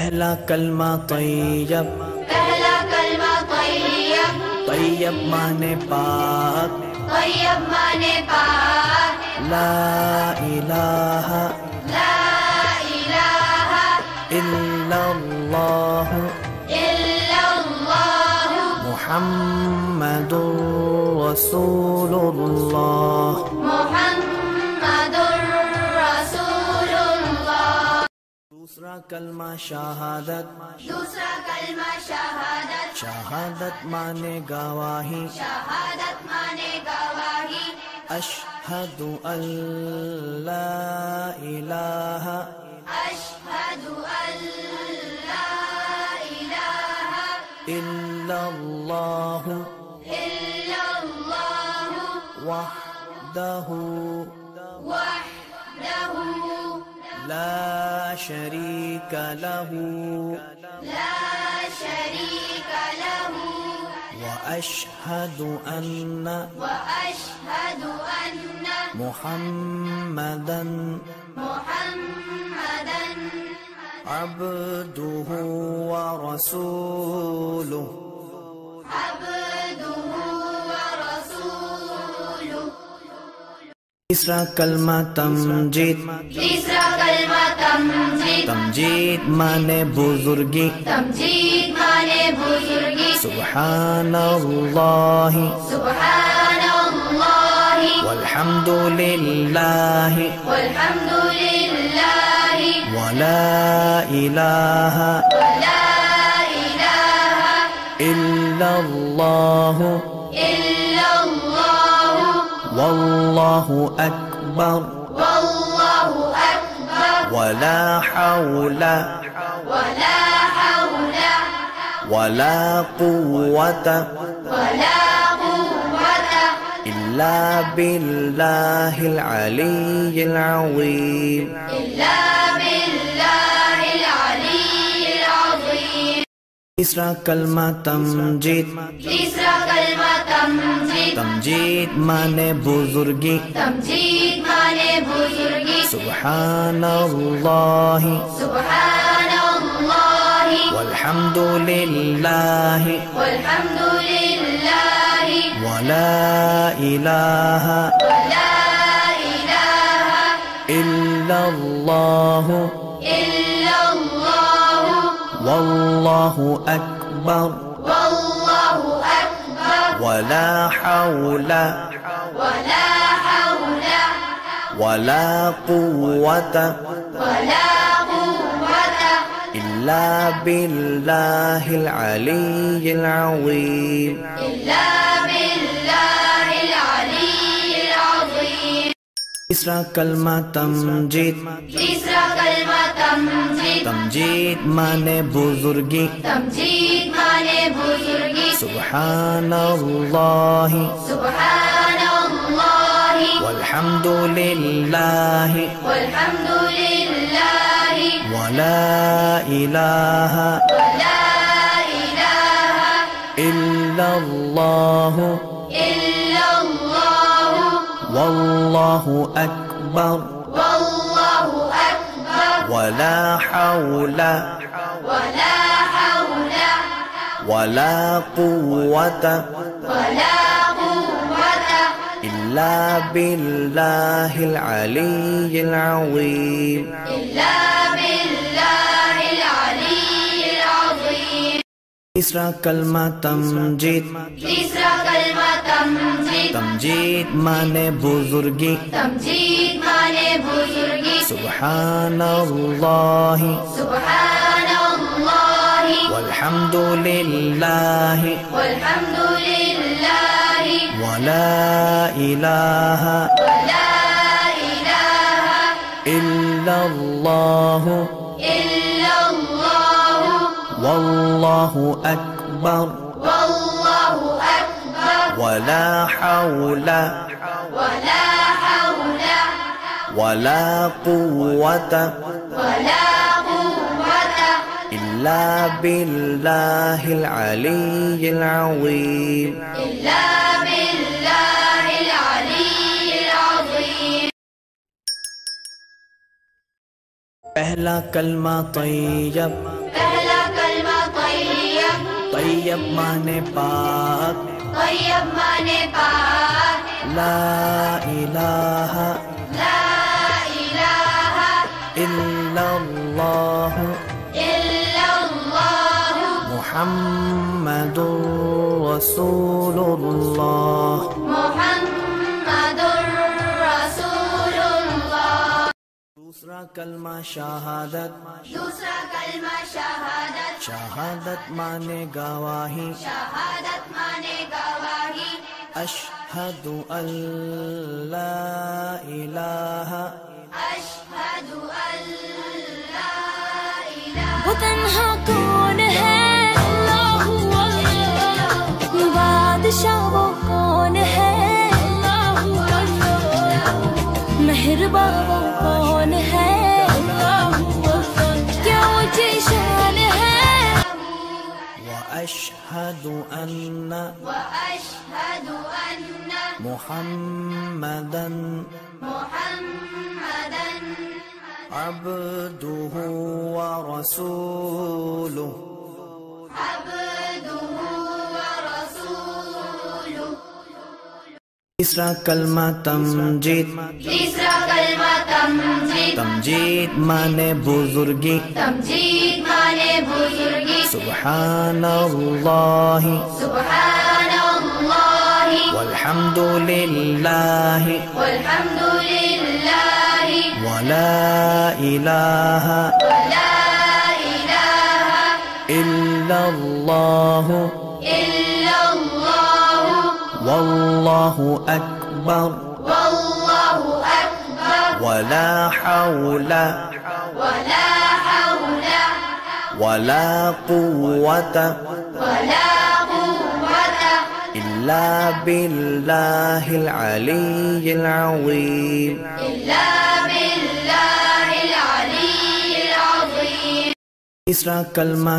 पहला कलमा तैयब, पहला कलमा तैयब, तैयब माने पाक, तैयब माने पाक, ला इलाहा ला इलाहा इल्लल्लाह इल्लल्लाह मुहम्मदुर रसूलुल्लाह। मुहम्मदुर रसूलुल्लाह। दूसरा कलमा शहादत, दूसरा कलमा शहादत, शहादत माने गवाही, शहादत माने गवाही, अशहदु अल्ला इलाहा अशहदु अल्ला इलाहा इल्लल्लाह इल्लल्लाह वहदहु वहदहु ला शरीक लहू ला शरीक लहू व अशहदु अन्ना वअशहदु अन्न मुहम्मदन मुहम्मदन अब्दुहु व रसूलुहु। अब्दुहु व रसूलुहु। तीसरा कलमा तमजीद, तीसरा कलमा तमजीद, तमजीद माने बुजुर्गी, तमजीद माने बुजुर्गी, सुब्हानल्लाहि सुब्हानल्लाहि वल्हम्दुलिल्लाहि वल्हम्दुलिल्लाहि वला इलाहा वला इलाहा इल्लल्लाह इल्लल्लाह वल्लाहु अकबर वल्लाहु अकबर वला हौला वला हौला वला कुव्वता वला कुव्वता इल्ला बिल्लाहिल अलिय्यिल अज़ीम। इल्ला बिल्लाहिल अलिय्यिल अज़ीम। तीसरा कलमा तमजीद, तीसरा कलमा तमजीद, तमजीद माने बुजुर्गी, तमजीद माने बुजुर्गी, सुब्हानल्लाहि सुब्हानल्लाहि वल्हम्दुलिल्लाहि वल्हम्दुलिल्लाहि वला इलाहा वला इलाहा इल्लल्लाह इल्लल्लाह वल्लाहु अकबर वल्लाहु अकबर वला हौला वला हौला वला कुव्वता वला कुव्वता इल्ला बिल्लाहिल अलिय्यिल अज़ीम। इल्ला बिल्लाहिल अलिय्यिल अज़ीम। तीसरा कलमा तमजीद, तीसरा कलमा तमजीद, तमजीद माने बुजुर्गी, तमजीद माने बुजुर्गी, सुब्हानल्लाहि सुब्हानल्लाहि वल्हम्दुलिल्लाहि वल्हम्दुलिल्लाहि वला इलाहा वला इलाहा इल्लल्लाह इल्लल्लाह वल्लाहु अकबर वल्लाहु अकबर वला हौला वला हौला वला कुव्वता वला कुव्वता इल्ला बिल्लाहिल अलिय्यिल अज़ीम। इल्ला बिल्लाहिल अलिय्यिल अज़ीम। तीसरा कलमा तमजीद, तीसरा कलमा तमजीद, तमजीद माने बुजुर्गी, तमजीद माने बुजुर्गी, सुब्हानल्लाहि सुब्हानल्लाहि वल्हम्दुलिल्लाहि वल्हम्दुलिल्लाहि वला इलाहा वला इलाहा इल्लल्लाह इल्लल्लाह वल्लाहु अकबर वल्लाहु अकबर वला हौला वला हौला वला कुव्वता वला कुव्वता इल्ला बिल्लाहिल अलिय्यिल अज़ीम। इल्ला बिल्लाहिल अलिय्यिल अज़ीम। पहला कलमा तैयब, पहला कलमा तैयब, तैयब माने पाक, तैयब माने पाक, ला इलाहा ला इलाहा इल्लल्लाह इल्लल्लाह मुहम्मदुर रसूलुल्लाह। मुहम्मदुर रसूलुल्लाह। दूसरा कलमा शहादत, दूसरा कलमा शहादत, शहादत माने गवाही, शहादत माने गवाही, अशहदु अल्ला इलाहा अशहदु अल्ला इलाहा। वो तन्हा कौन है, अल्लाह अल्लाह। बादशाह वो कौन है, अल्लाह अल्लाह। मेहरबा वो कौन है, अल्लाह अल्लाह। क्या ऊंची शान है। व अशहदु अन्ना وأشهد أن मुहम्मदन محمدا अब्दुहु व रसूलुहु। عبده ورسوله। तीसरा कलमा तमजीद, तीसरा कलमा तमजीद, तमजीद माने बुजुर्गी, तमजीद माने बुजुर्गी, सुब्हानल्लाहि सुब्हानल्लाहि वल्हम्दुलिल्लाहि वल्हम्दुलिल्लाहि वला इलाहा वला इलाहा इल्लल्लाहु इल्लल्लाह वल्लाहु अकबर वल्लाहु अकबर वला हौला वला हौला वला कुव्वता वला कुव्वता इल्ला बिल्लाहिल अलिय्यिल अज़ीम। इल्ला बिल्लाहिल अलिय्यिल अज़ीम। तीसरा कलमा